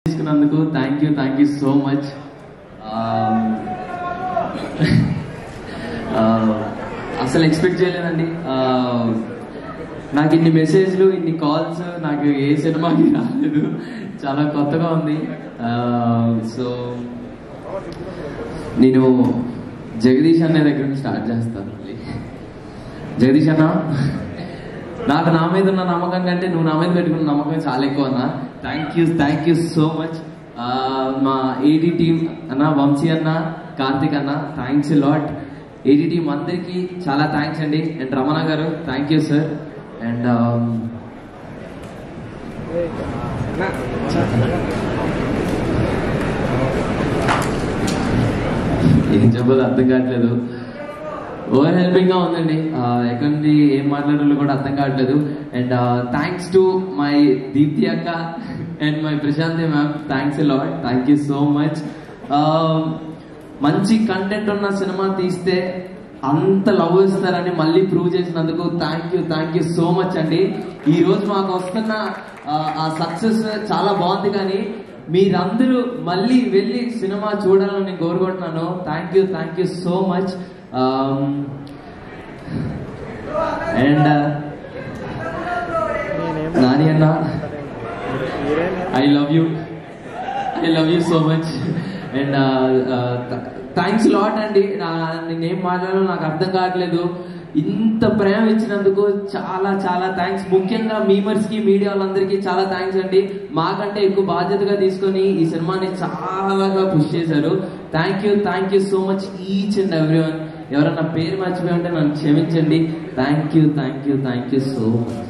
తీసుకున్నందుకు thank you so much. అసలు expect చేయలేదండి. నాకు ఇన్ని మెసేజ్లు, ఇన్ని కాల్స్ నాకు ఏ సినిమాకి రాలేదు. చాలా కొత్తగా ఉంది. సో నేను జగదీష్ అనే దగ్గర నుంచి స్టార్ట్ చేస్తాను. జగదీష్ అన్న, నాకు నా మీద ఉన్న నమ్మకం కంటే నువ్వు నా మీద పెట్టుకున్న నమ్మకం చాలా ఎక్కువ అన్న. Thank you so much. మా ఏడీ టీమ్ అన్న, వంశీ అన్న, కార్తిక్ అన్న, థ్యాంక్స్ లాట్. ఏడీ టీమ్ అందరికీ చాలా థ్యాంక్స్ అండి. అండ్ రమణ గారు, థ్యాంక్ యూ సార్. అండ్ ఏం చెప్పాలో అర్థం కావట్లేదు. ఓవర్ హెల్పింగ్ గా ఉందండి. ఎక్కడి నుండి ఏం మాట్లాడాలో కూడా అర్థం కావట్లేదు. And thanks to my Deepthi అక్క and my Prashanthi ma'am, thanks lot. Thank you so much. మంచి కంటెంట్ ఉన్న సినిమా తీస్తే అంత లవ్ ఇస్తారని మళ్ళీ ప్రూవ్ చేసినందుకు థ్యాంక్ యూ సో మచ్ అండి. ఈ రోజు మాకు వస్తున్న ఆ సక్సెస్ చాలా బాగుంది, కానీ మీరందరూ మళ్ళీ వెళ్ళి సినిమా చూడాలని నేను కోరుకుంటున్నాను. Thank you so much. And Nani అన్న, I love you so much. And thanks lot అండి. నేనేం మాట్లాడాలో నాకు అర్థం కావట్లేదు. ఇంత ప్రేమ ఇచ్చినందుకు చాలా థ్యాంక్స్. ముఖ్యంగా మీమర్స్ కి, మీడియా వాళ్ళందరికీ చాలా థ్యాంక్స్ అండి. మాకంటే ఎక్కువ బాధ్యతగా తీసుకొని ఈ సినిమాని చాలాగా పుష్ చేశారు. Thank you so much each and everyone. ఎవరన్నా పేరు మర్చిపోయి ఉంటే నన్ను క్షమించండి. Thank you so much.